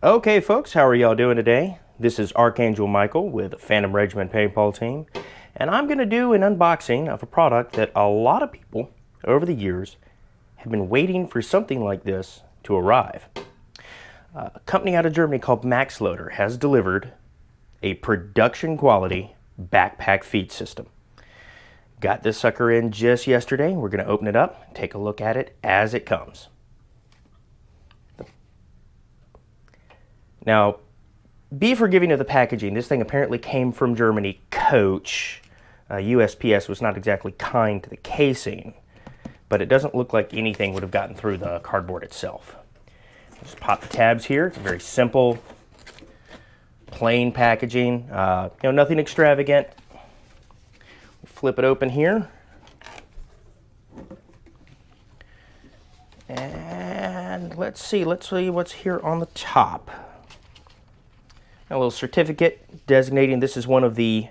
Okay, folks, how are y'all doing today? This is Archangel Michael with Phantom Regiment Paintball Team, and I'm going to do an unboxing of a product that a lot of people over the years have been waiting for something like this to arrive. A company out of Germany called Maxxloader has delivered a production quality backpack feed system. Got this sucker in just yesterday. We're going to open it up, take a look at it as it comes. Now, be forgiving of the packaging. This thing apparently came from Germany. Coach. USPS was not exactly kind to the casing, but it doesn't look like anything would have gotten through the cardboard itself. Just pop the tabs here. It's very simple, plain packaging. Nothing extravagant. Flip it open here. And let's see what's here on the top. A little certificate designating this is one of the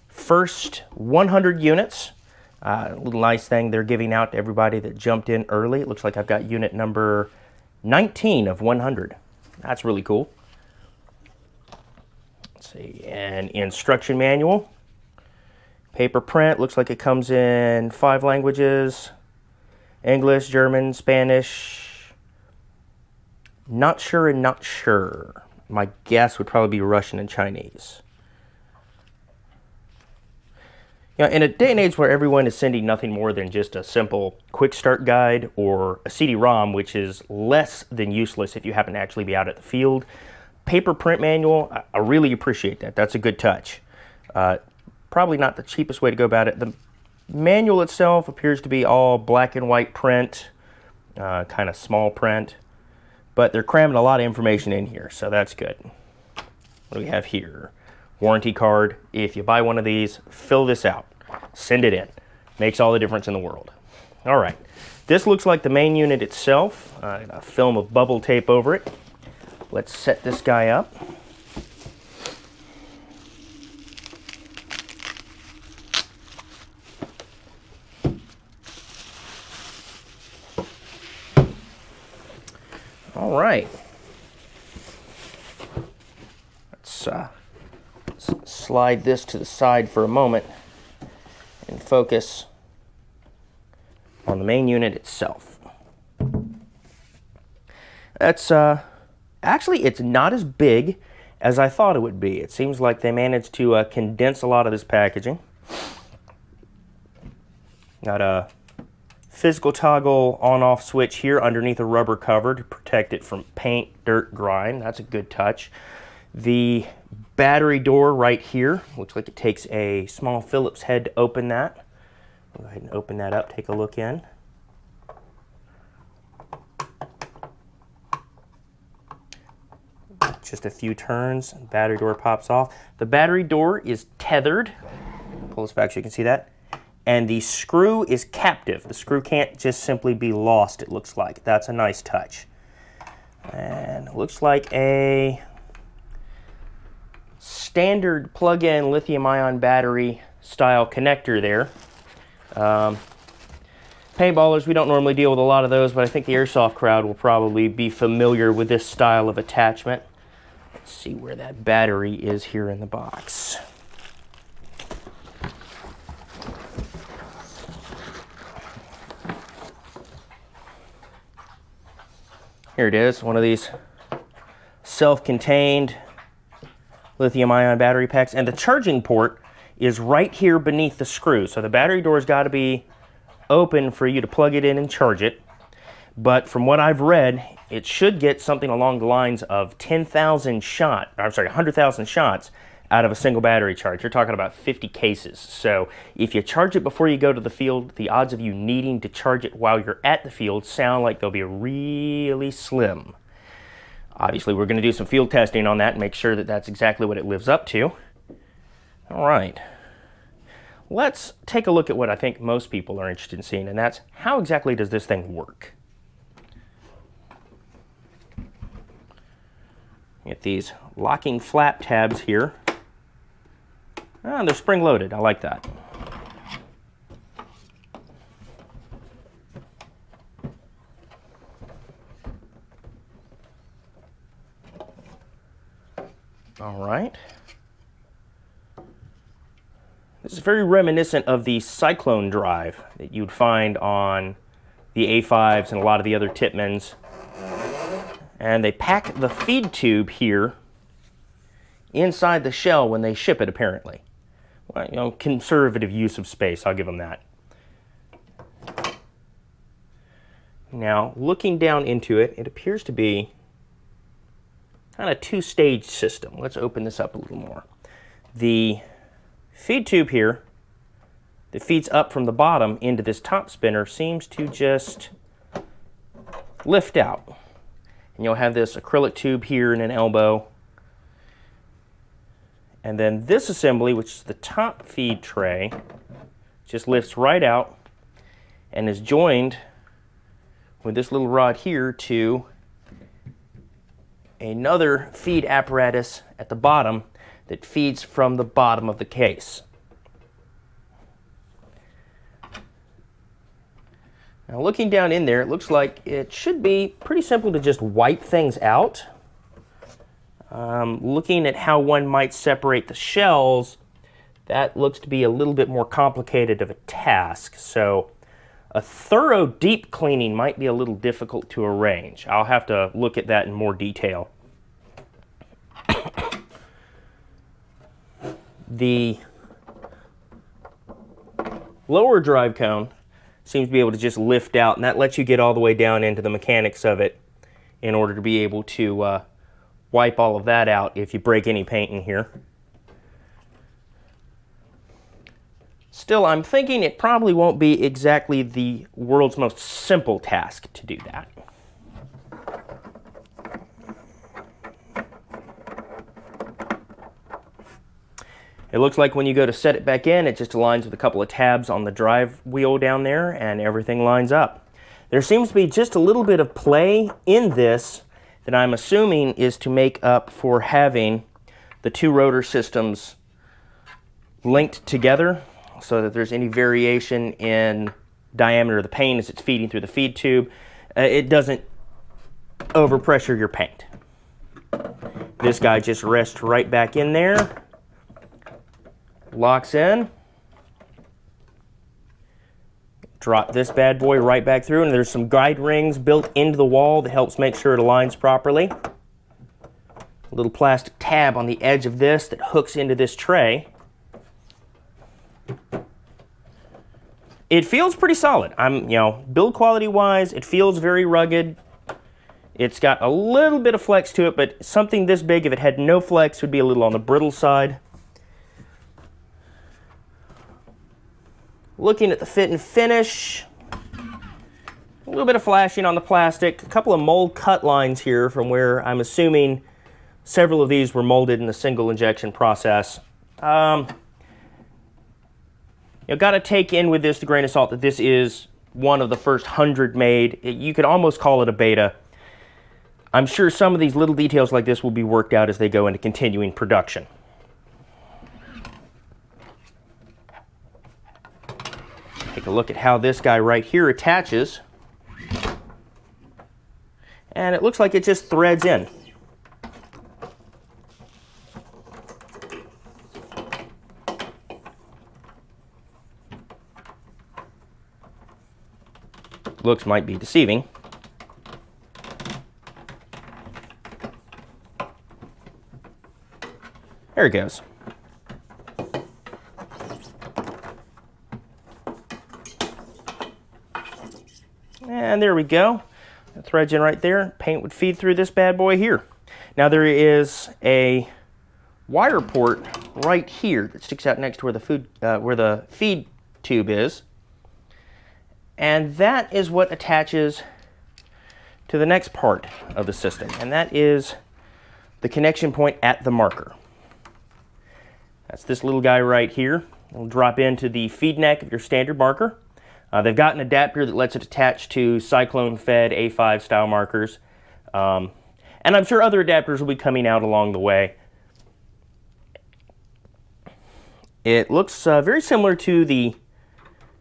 first 100 units. A little nice thing they're giving out to everybody that jumped in early. It looks like I've got unit number 19 of 100. That's really cool. Let's see, an instruction manual. Paper print, looks like it comes in 5 languages. English, German, Spanish. Not sure and not sure. My guess would probably be Russian and Chinese. In a day and age where everyone is sending nothing more than just a simple quick start guide or a CD-ROM, which is less than useless if you happen to actually be out at the field, paper print manual, I really appreciate that. That's a good touch. Probably not the cheapest way to go about it. The manual itself appears to be all black and white print, kind of small print. But they're cramming a lot of information in here, so that's good. What do we have here? Warranty card. If you buy one of these, fill this out. Send it in. Makes all the difference in the world. All right. This looks like the main unit itself. A film of bubble tape over it. Let's set this guy up. All right, let's slide this to the side for a moment and focus on the main unit itself. That's actually, it's not as big as I thought it would be. It seems like they managed to condense a lot of this packaging. Got a physical toggle on-off switch here underneath a rubber cover to protect it from paint, dirt, grime. That's a good touch. The battery door right here, looks like it takes a small Phillips head to open that. Go ahead and open that up, take a look in. Just a few turns, and battery door pops off. The battery door is tethered. Pull this back so you can see that. And the screw is captive. The screw can't just simply be lost, it looks like. That's a nice touch. And it looks like a standard plug-in lithium-ion battery style connector there. Paintballers, we don't normally deal with a lot of those, but I think the airsoft crowd will probably be familiar with this style of attachment. Let's see where that battery is here in the box. Here it is, one of these self-contained lithium-ion battery packs. And the charging port is right here beneath the screw. So the battery door's got to be open for you to plug it in and charge it. But from what I've read, it should get something along the lines of 100,000 shots out of a single battery charge. You're talking about 50 cases. So if you charge it before you go to the field, the odds of you needing to charge it while you're at the field sound like they'll be really slim. Obviously, we're going to do some field testing on that and make sure that that's exactly what it lives up to. All right. Let's take a look at what I think most people are interested in seeing, and that's how exactly does this thing work? Get these locking flap tabs here. They're spring-loaded. I like that. All right. This is very reminiscent of the cyclone drive that you'd find on the A5s and a lot of the other Tippmanns. And they pack the feed tube here inside the shell when they ship it, apparently. Well, you know, conservative use of space, I'll give them that. Now, looking down into it, it appears to be kind of a two-stage system. Let's open this up a little more. The feed tube here that feeds up from the bottom into this top spinner seems to just lift out. And you'll have this acrylic tube here and an elbow. And then this assembly, which is the top feed tray, just lifts right out and is joined with this little rod here to another feed apparatus at the bottom that feeds from the bottom of the case. Now looking down in there, it looks like it should be pretty simple to just wipe things out. Looking at how one might separate the shells, that looks to be a little bit more complicated of a task. So a thorough deep cleaning might be a little difficult to arrange. I'll have to look at that in more detail. The lower drive cone seems to be able to just lift out, and that lets you get all the way down into the mechanics of it in order to be able to wipe all of that out if you break any paint in here. Still, I'm thinking it probably won't be exactly the world's most simple task to do that. It looks like when you go to set it back in, it just aligns with a couple of tabs on the drive wheel down there, and everything lines up. There seems to be just a little bit of play in this that I'm assuming is to make up for having the two rotor systems linked together so that there's any variation in diameter of the paint as it's feeding through the feed tube. It doesn't overpressure your paint. This guy just rests right back in there. Locks in. Drop this bad boy right back through, and there's some guide rings built into the wall that helps make sure it aligns properly. A little plastic tab on the edge of this that hooks into this tray. It feels pretty solid. Build quality wise, it feels very rugged. It's got a little bit of flex to it, but something this big, if it had no flex, would be a little on the brittle side. Looking at the fit and finish, a little bit of flashing on the plastic, a couple of mold cut lines here from where I'm assuming several of these were molded in the single injection process. Got to take in with this the grain of salt that this is one of the first 100 made. You could almost call it a beta. I'm sure some of these little details like this will be worked out as they go into continuing production. Take a look at how this guy right here attaches. And it looks like it just threads in. Looks might be deceiving. There it goes. And there we go. It threads in right there. Paint would feed through this bad boy here. Now there is a wire port right here that sticks out next to where the feed tube is. And that is what attaches to the next part of the system. And that is the connection point at the marker. That's this little guy right here. It'll drop into the feed neck of your standard marker. They've got an adapter that lets it attach to cyclone-fed A5 style markers. And I'm sure other adapters will be coming out along the way. It looks very similar to the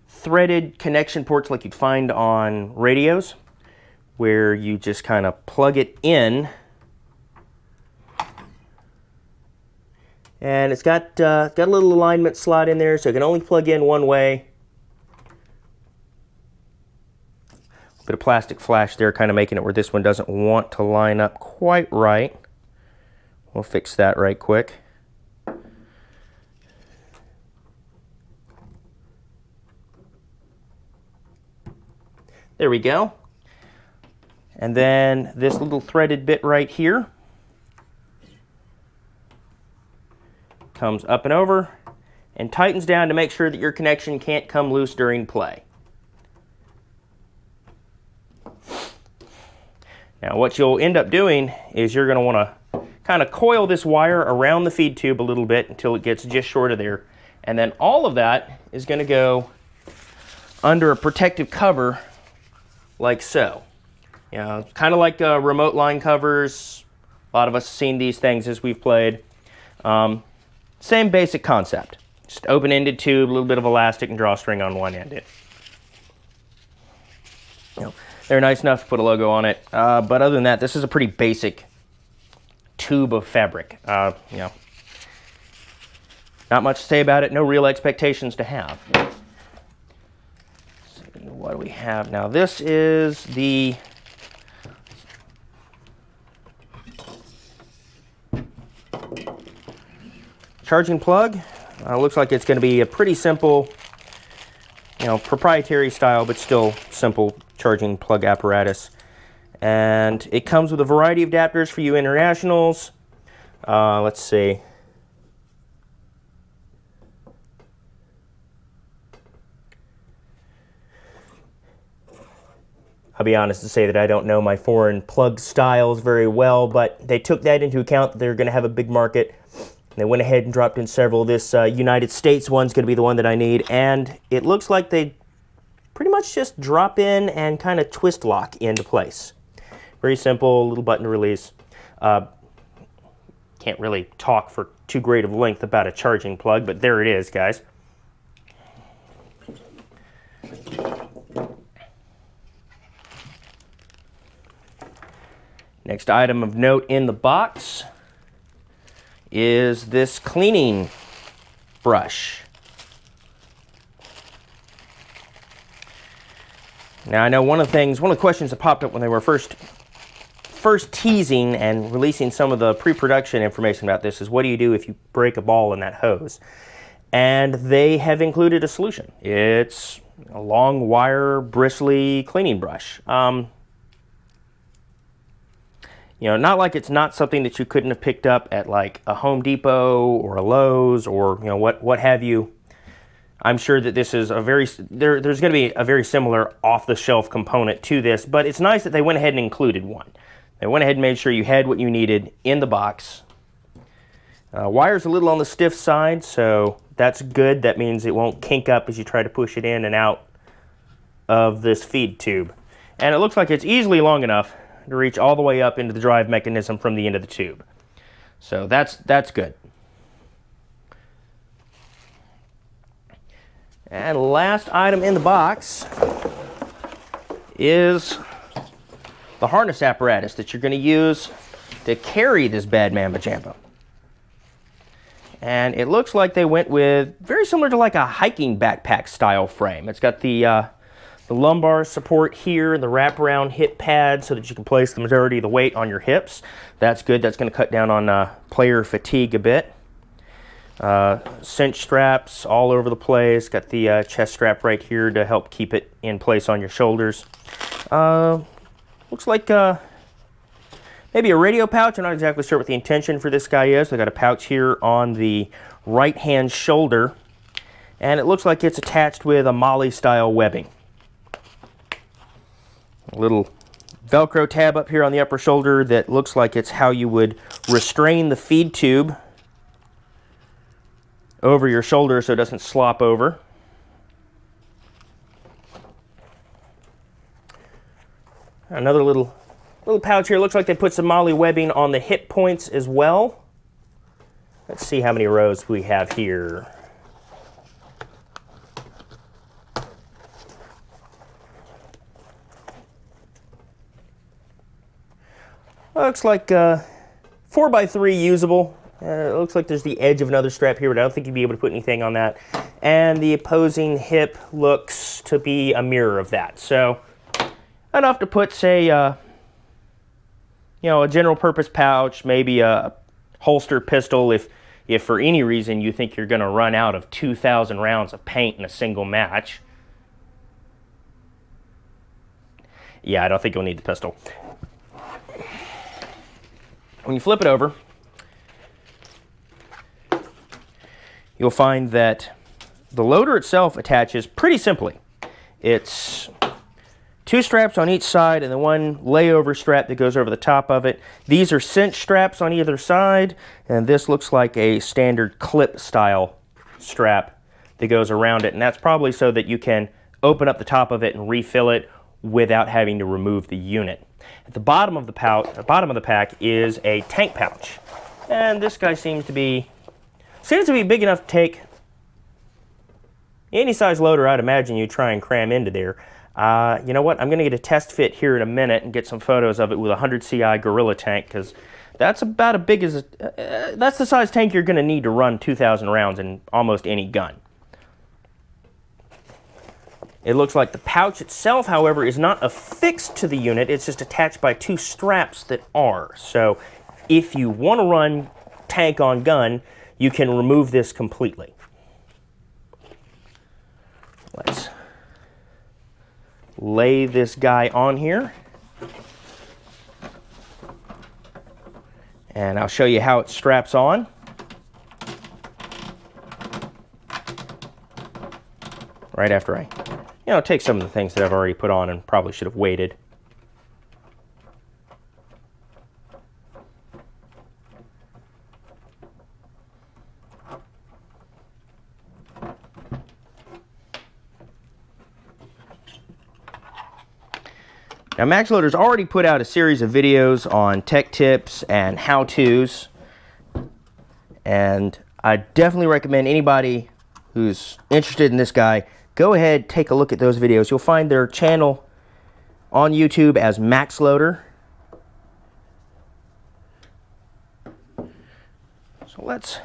threaded connection ports like you'd find on radios, where you just kind of plug it in And it's got a little alignment slot in there, so it can only plug in one way. Bit of plastic flash there, kind of making it where this one doesn't want to line up quite right. We'll fix that right quick. There we go. And then this little threaded bit right here comes up and over and tightens down to make sure that your connection can't come loose during play. Now what you'll end up doing is you're going to want to kind of coil this wire around the feed tube a little bit until it gets just short of there. And then all of that is going to go under a protective cover like so. You know, kind of like remote line covers. A lot of us have seen these things as we've played. Same basic concept. Just open-ended tube, a little bit of elastic and drawstring on one end. You know, they're nice enough to put a logo on it, but other than that, this is a pretty basic tube of fabric. You know, not much to say about it. No real expectations to have. Let's see, what do we have now? This is the charging plug. Looks like it's going to be a pretty simple, you know, proprietary style, but still simple charging plug apparatus. And it comes with a variety of adapters for you internationals. Let's see. I'll be honest to say that I don't know my foreign plug styles very well, but they took that into account that they're going to have a big market. They went ahead and dropped in several. This United States one's going to be the one that I need, and it looks like they pretty much just drop in and kind of twist lock into place. Very simple, little button to release. Can't really talk for too great of length about a charging plug, but there it is, guys. Next item of note in the box is this cleaning brush. Now I know one of the questions that popped up when they were first teasing and releasing some of the pre-production information about this is, what do you do if you break a ball in that hose? And they have included a solution. It's a long wire bristly cleaning brush. You know, not like it's not something that you couldn't have picked up at like a Home Depot or a Lowe's or, you know, what have you. I'm sure that this is there's going to be a very similar off-the-shelf component to this, but it's nice that they went ahead and included one. They went ahead and made sure you had what you needed in the box. Wire's a little on the stiff side, so that's good. That means it won't kink up as you try to push it in and out of this feed tube. And it looks like it's easily long enough to reach all the way up into the drive mechanism from the end of the tube. So that's good. And last item in the box is the harness apparatus that you're going to use to carry this bad mamma jamma. And it looks like they went with very similar to like a hiking backpack style frame. It's got the lumbar support here and the wraparound hip pad so that you can place the majority of the weight on your hips. That's good. That's going to cut down on player fatigue a bit. Cinch straps all over the place. Got the chest strap right here to help keep it in place on your shoulders. Looks like maybe a radio pouch. I'm not exactly sure what the intention for this guy is. They got a pouch here on the right hand shoulder, and it looks like it's attached with a Molly style webbing. A little Velcro tab up here on the upper shoulder that looks like it's how you would restrain the feed tube over your shoulder so it doesn't slop over. Another little pouch here. Looks like they put some Molly webbing on the hip points as well. Let's see how many rows we have here. Looks like 4x3 usable. It looks like there's the edge of another strap here, but I don't think you'd be able to put anything on that. And the opposing hip looks to be a mirror of that. So enough to put, say, you know, a general purpose pouch, maybe a holster pistol if for any reason you think you're going to run out of 2,000 rounds of paint in a single match. Yeah, I don't think you'll need the pistol. When you flip it over, you'll find that the loader itself attaches pretty simply. It's 2 straps on each side and the one layover strap that goes over the top of it. These are cinch straps on either side, and this looks like a standard clip style strap that goes around it, and that's probably so that you can open up the top of it and refill it without having to remove the unit. At the bottom of the pack is a tank pouch, and this guy seems to be big enough to take any size loader I'd imagine you try and cram into there. You know what? I'm going to get a test fit here in a minute and get some photos of it with a 100 CI Gorilla tank, because that's about as big as that's the size tank you're going to need to run 2,000 rounds in almost any gun. It looks like the pouch itself, however, is not affixed to the unit. It's just attached by 2 straps that are. So if you want to run tank on gun, you can remove this completely. Let's lay this guy on here. And I'll show you how it straps on. Right after I, take some of the things that I've already put on and probably should have waited. Now, Maxxloader's already put out a series of videos on tech tips and how-tos, and I definitely recommend anybody who's interested in this guy, go ahead, take a look at those videos. You'll find their channel on YouTube as Maxxloader. So let's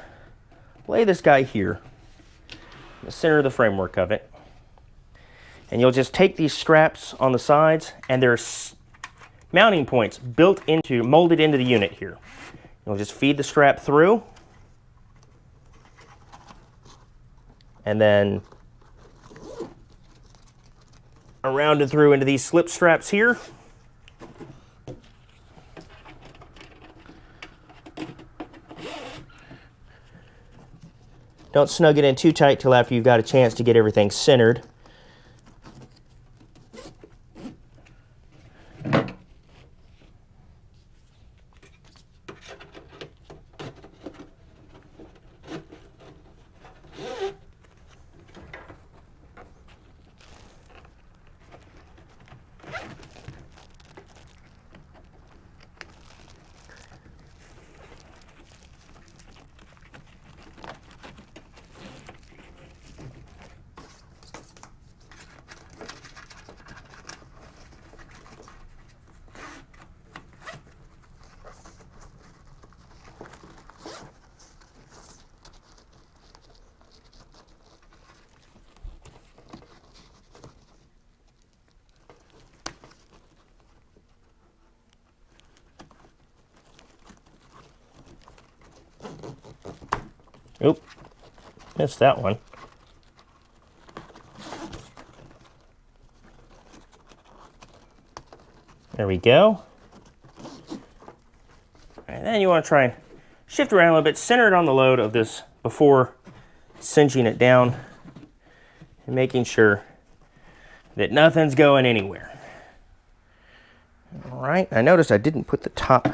lay this guy here in the center of the framework of it. And you'll just take these straps on the sides, and there's mounting points molded into the unit here. You'll just feed the strap through, and then around and through into these slip straps here. Don't snug it in too tight till after you've got a chance to get everything centered. Oop, missed that one. There we go. And then you want to try and shift around a little bit, center it on the load of this before cinching it down and making sure that nothing's going anywhere. All right, I noticed I didn't put the top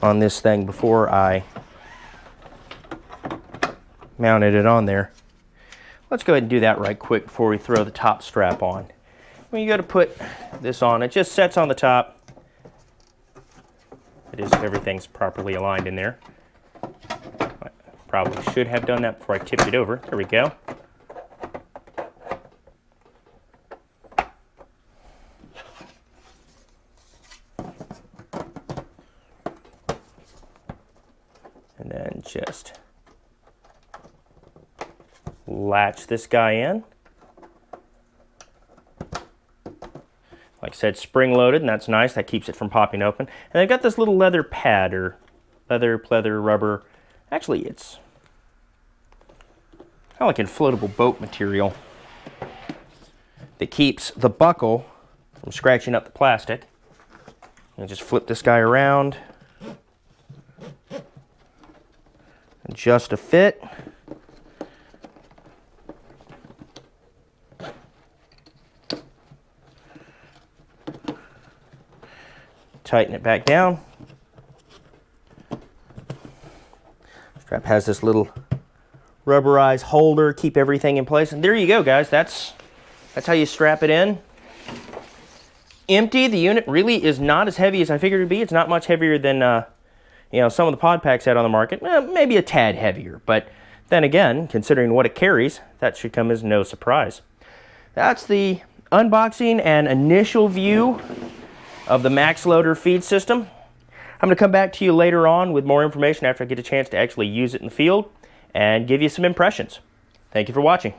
on this thing before I mounted it on there. Let's go ahead and do that right quick before we throw the top strap on. When you go to put this on, it just sets on the top. It is, everything's properly aligned in there. I probably should have done that before I tipped it over. There we go. And then just latch this guy in. Like I said, spring-loaded, and that's nice. That keeps it from popping open. And they've got this little leather pad, or leather, pleather, rubber. Actually, it's kind of like inflatable boat material that keeps the buckle from scratching up the plastic. And just flip this guy around. Adjust to fit. Tighten it back down. Strap has this little rubberized holder, keep everything in place. And there you go, guys. That's how you strap it in. Empty, the unit really is not as heavy as I figured it would be. It's not much heavier than you know, some of the pod packs out on the market. Maybe a tad heavier, but then again, considering what it carries, that should come as no surprise. That's the unboxing and initial view of the Maxxloader feed system. I'm going to come back to you later on with more information after I get a chance to actually use it in the field and give you some impressions. Thank you for watching.